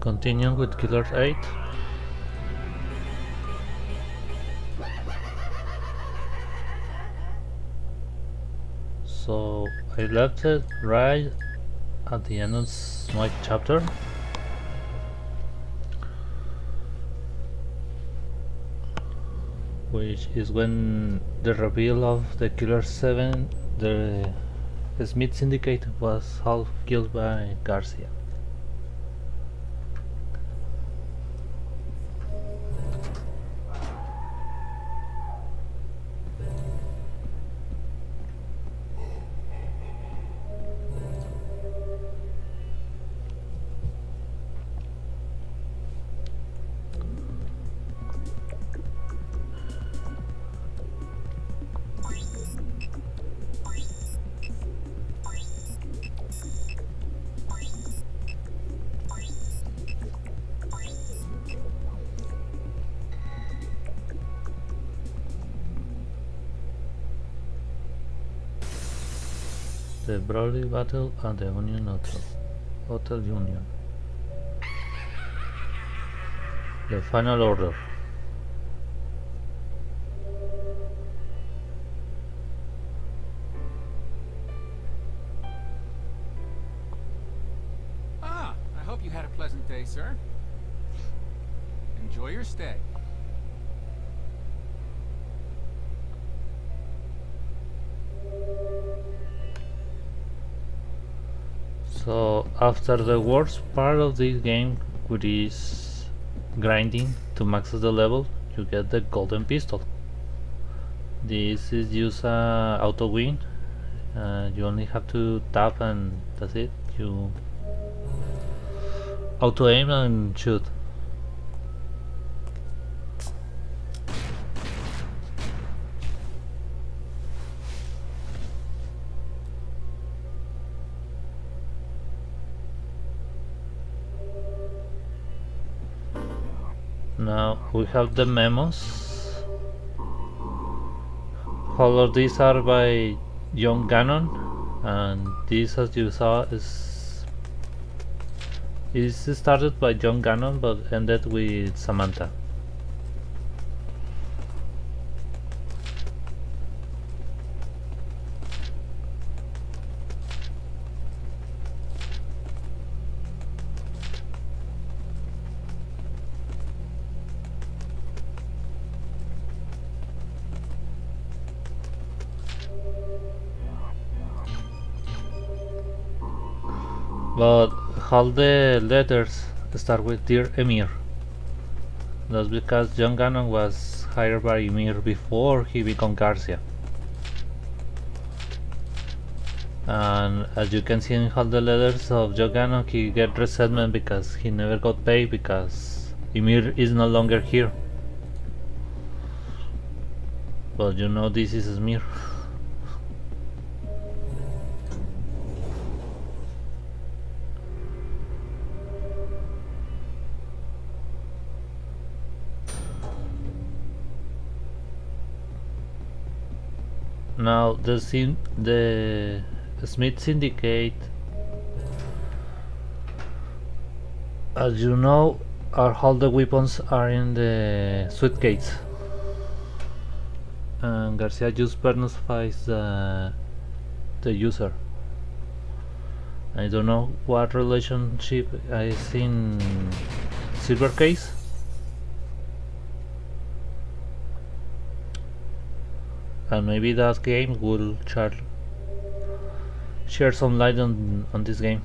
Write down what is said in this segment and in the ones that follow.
Continuing with killer8. So I left it right at the end of my chapter. Which is when the reveal of the killer 7, the Smith Syndicate, was half killed by Garcia. The Broly Battle at the Union Hotel Union. The Final Order. I hope you had a pleasant day, sir. Enjoy your stay. So after the worst part of this game, which is grinding to max the level, you get the golden pistol. This is just auto win. You only have to tap and that's it. You auto aim and shoot. Now we have the memos. All of these are by John Gannon, and this, as you saw, is started by John Gannon but ended with Samantha. But all the letters start with Dear Emir. That's because John Gannon was hired by Emir before he became Garcia. And as you can see in all the letters of John Gannon, he get resentment because he never got paid because Emir is no longer here. But you know this is Emir. Now the Smith Syndicate, as you know, all the weapons are in the suitcase, and Garcia just personifies the user. I don't know what relationship I see in Silver Case. And maybe that game will share some light on this game.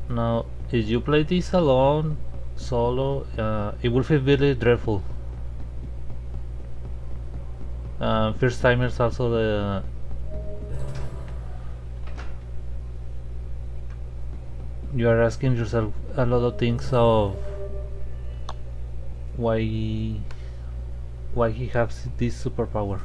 Now, if you play this alone, solo, it will feel really dreadful. First timers also you are asking yourself a lot of things of why he has this superpower.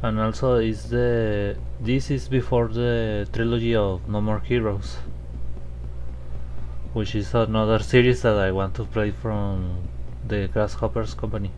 And also this is before the trilogy of No More Heroes, which is another series that I want to play from the Grasshoppers company.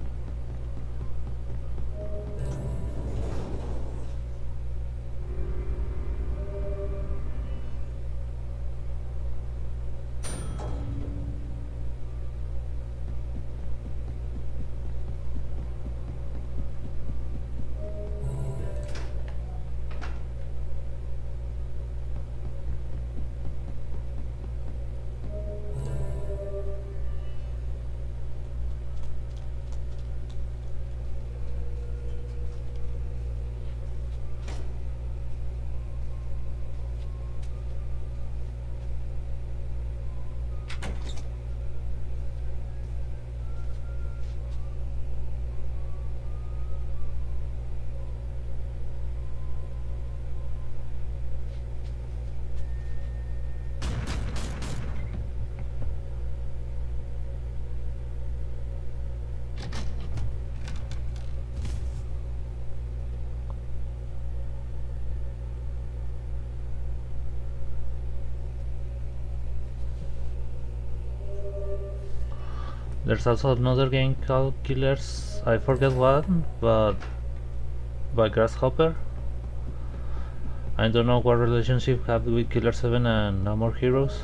There's also another game called Killers, I forget what, but by Grasshopper. I don't know what relationship have with Killer 7 and No More Heroes.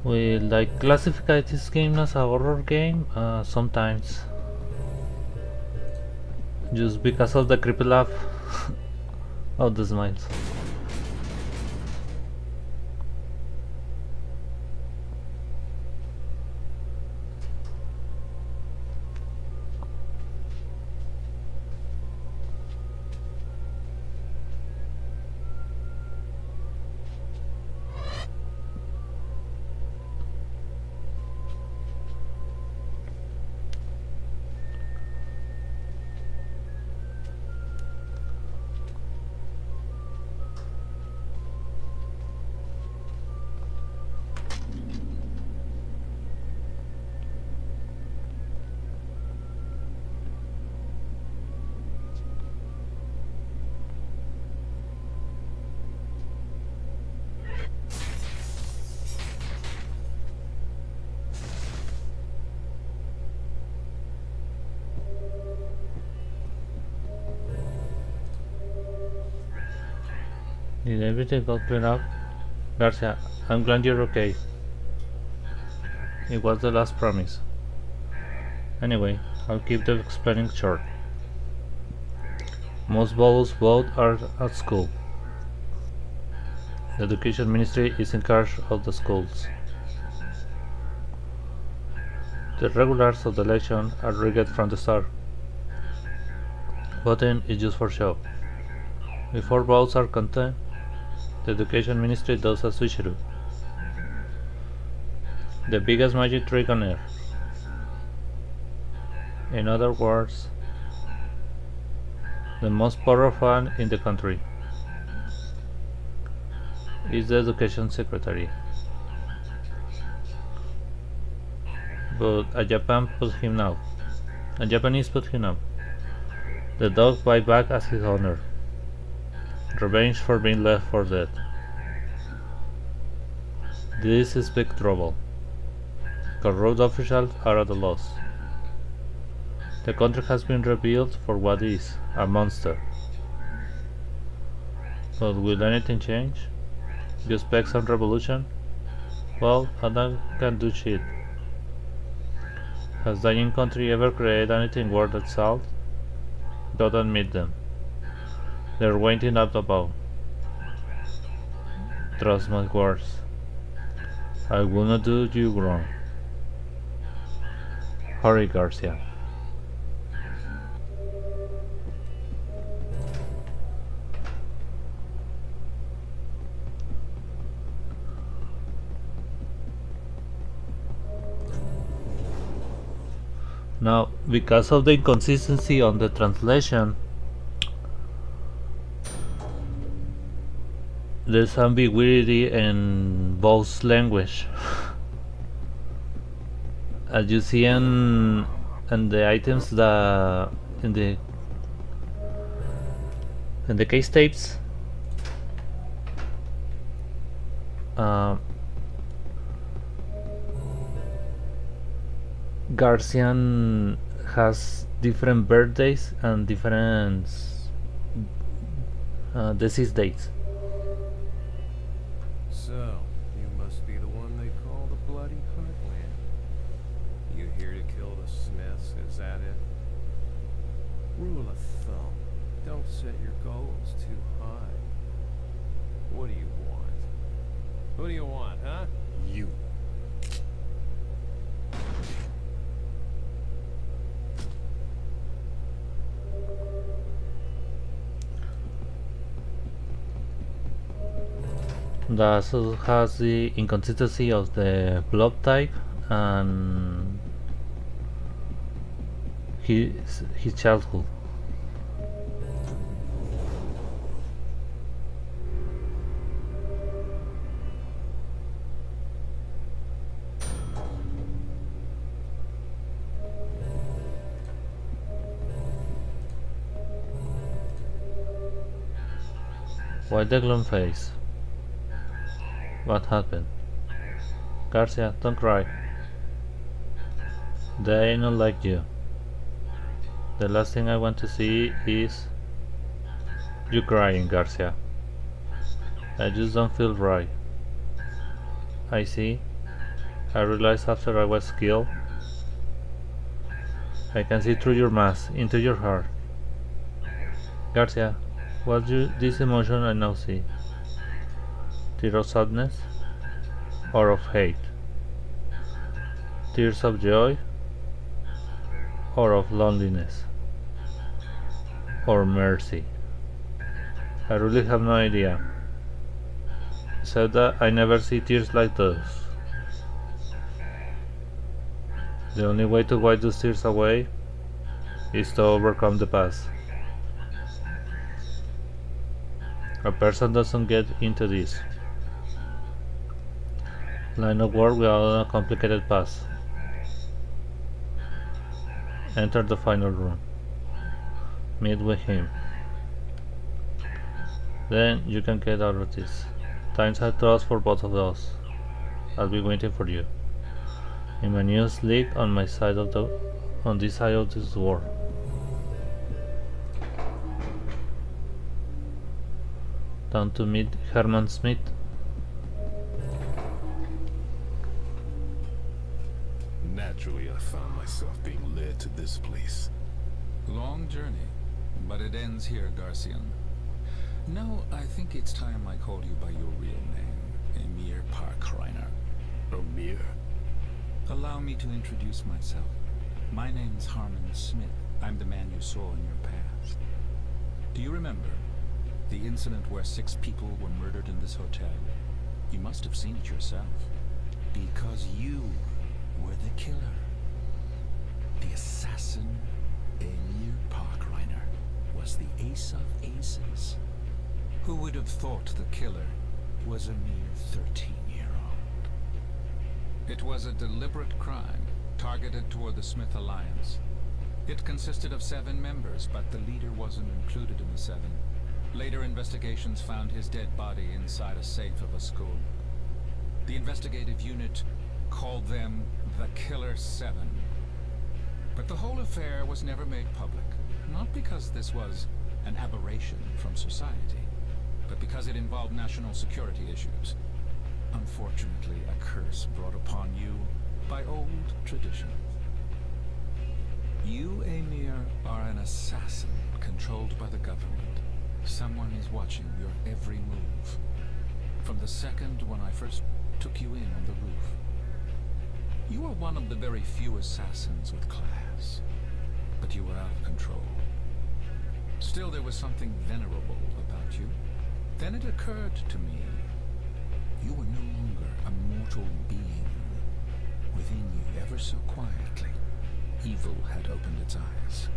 We like classify this game as a horror game sometimes, just because of the creepy laugh of the smiles. Did everything got cleared up? Garcia, I'm glad you're okay. It was the last promise. Anyway, I'll keep the explaining short. Most balls both are at school. The education ministry is in charge of the schools. The regulars of the election are rigged from the start. Voting is just for show. Before votes are counted, the education ministry does a switcheroo. The biggest magic trick on earth. In other words, the most powerful in the country is the education secretary. But a Japanese put him out. The dog bite back as his owner. Revenge for being left for dead. This is big trouble. Corrupt officials are at a loss. The country has been revealed for what is, a monster. But will anything change? You expect some revolution? Well, Adam can do shit. Has dying country ever created anything worth its salt? Don't admit them. They're waiting up above. Trust my words. I will not do you wrong. Hurry, Garcia. Now, because of the inconsistency on the translation, there's ambiguity in both language. As you see in the items that in the case tapes, Garcian has different birthdays and different deceased dates. So, you must be the one they call the Bloody Heartland. You here to kill the Smiths, is that it? Rule of thumb, don't set your goals too high. What do you want? Who do you want, huh? You. That also has the inconsistency of the blood type and his childhood. Why the glum face? What happened? Garcia, don't cry. They not like you. The last thing I want to see is you crying, Garcia. I just don't feel right. I see. I realized after I was killed. I can see through your mask, into your heart. Garcia, what's this emotion I now see? Tears of sadness or of hate? Tears of joy or of loneliness or mercy? I really have no idea. Except that I never see tears like those. The only way to wipe those tears away is to overcome the past. A person doesn't get into this line of work without a complicated past. Enter the final room. Meet with him. Then you can get out of this. Times are tough for both of us. I'll be waiting for you. In my new sleep on this side of this world. Down to meet Herman Smith. Naturally, I found myself being led to this place. Long journey, but it ends here, Garcian. No, I think it's time I called you by your real name, Emir Parkreiner. Amir? Allow me to introduce myself. My name's Harmon Smith. I'm the man you saw in your past. Do you remember the incident where 6 people were murdered in this hotel? You must have seen it yourself. Because you were the killer. The assassin, Emir Parkreiner, was the ace of aces. Who would have thought the killer was a mere 13-year-old? It was a deliberate crime, targeted toward the Smith Alliance. It consisted of 7 members, but the leader wasn't included in the 7. Later investigations found his dead body inside a safe of a school. The investigative unit called them the Killer 7. But the whole affair was never made public, not because this was an aberration from society, but because it involved national security issues. Unfortunately, a curse brought upon you by old tradition. You, Emir, are an assassin controlled by the government. Someone is watching your every move. From the second when I first took you in on the roof. You are one of the very few assassins with class, but you were out of control. Still, there was something venerable about you. Then it occurred to me, you were no longer a mortal being. Within you, ever so quietly, evil had opened its eyes.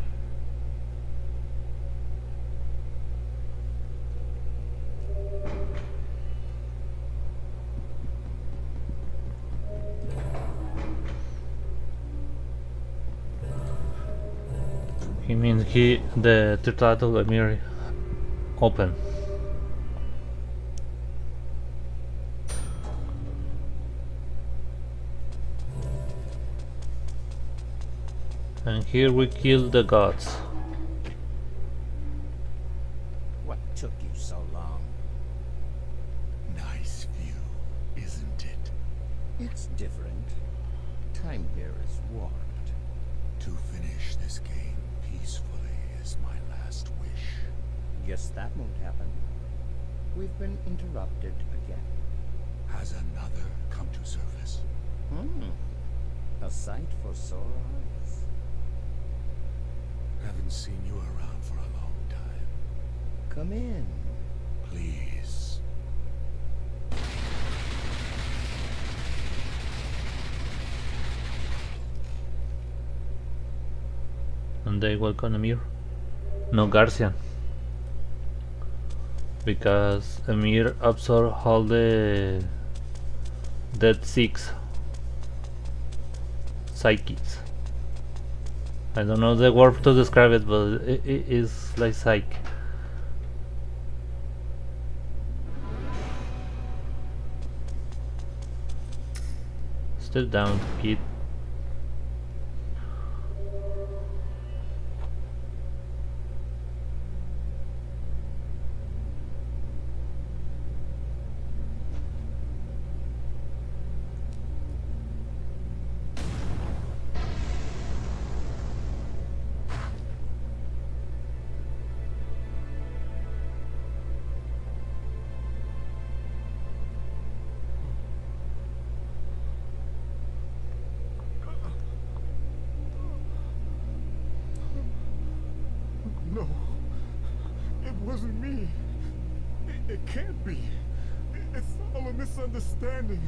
He means the third of the mirror open. And here we kill the gods. What took you so long? Nice view, isn't it? It's different. Time here is warped. To finish this game peacefully is my last wish. Guess that won't happen. We've been interrupted again. Has another come to surface? A sight for sore eyes. Haven't seen you around for a long time. Come in. Please. And they welcome Emir. No Garcia. Because Emir absorbed all the Dead Six psychics. I don't know the word to describe it, but it is like psych. Step down, kid. No, it wasn't me. It can't be. It's all a misunderstanding.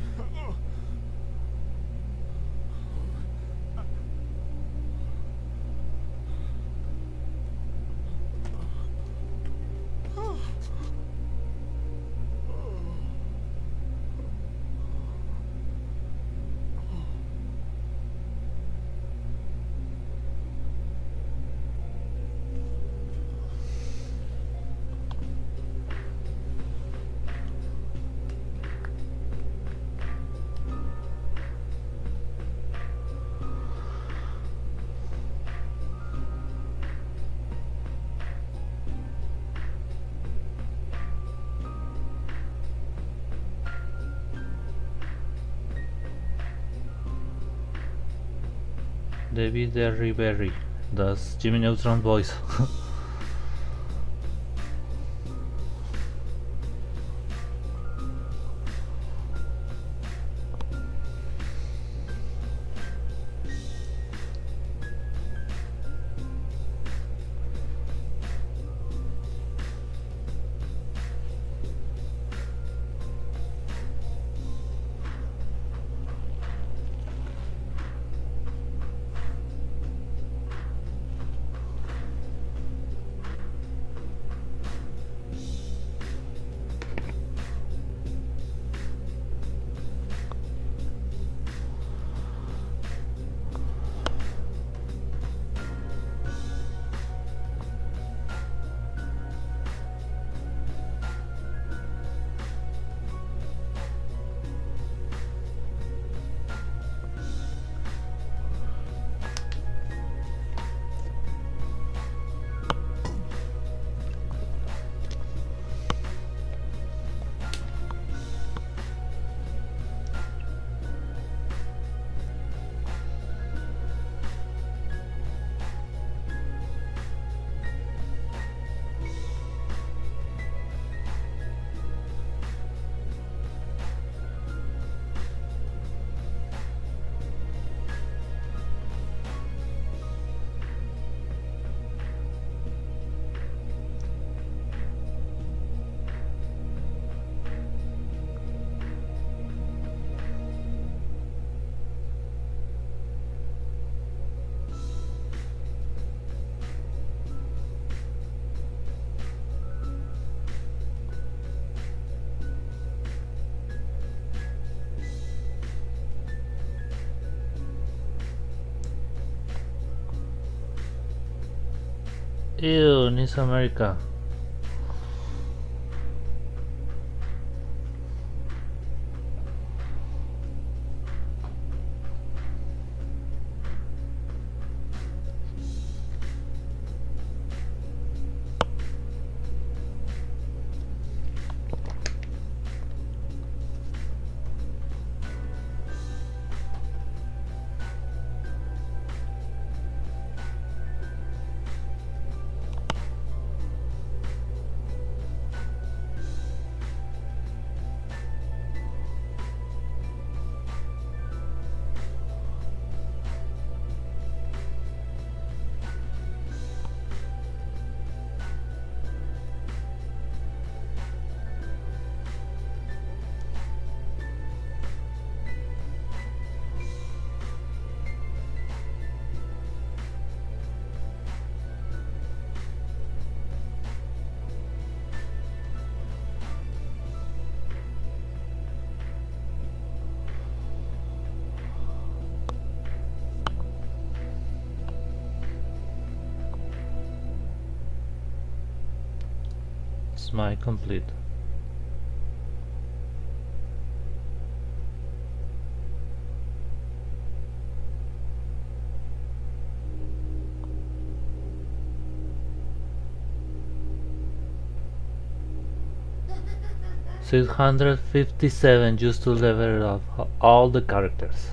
David Derryberry. That's Jimmy Neutron's voice. Ew, Miss America. Smile complete. $657 just to level up all the characters.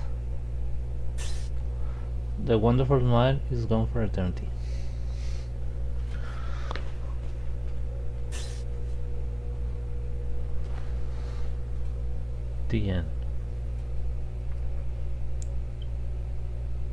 The wonderful smile is gone for eternity. The end.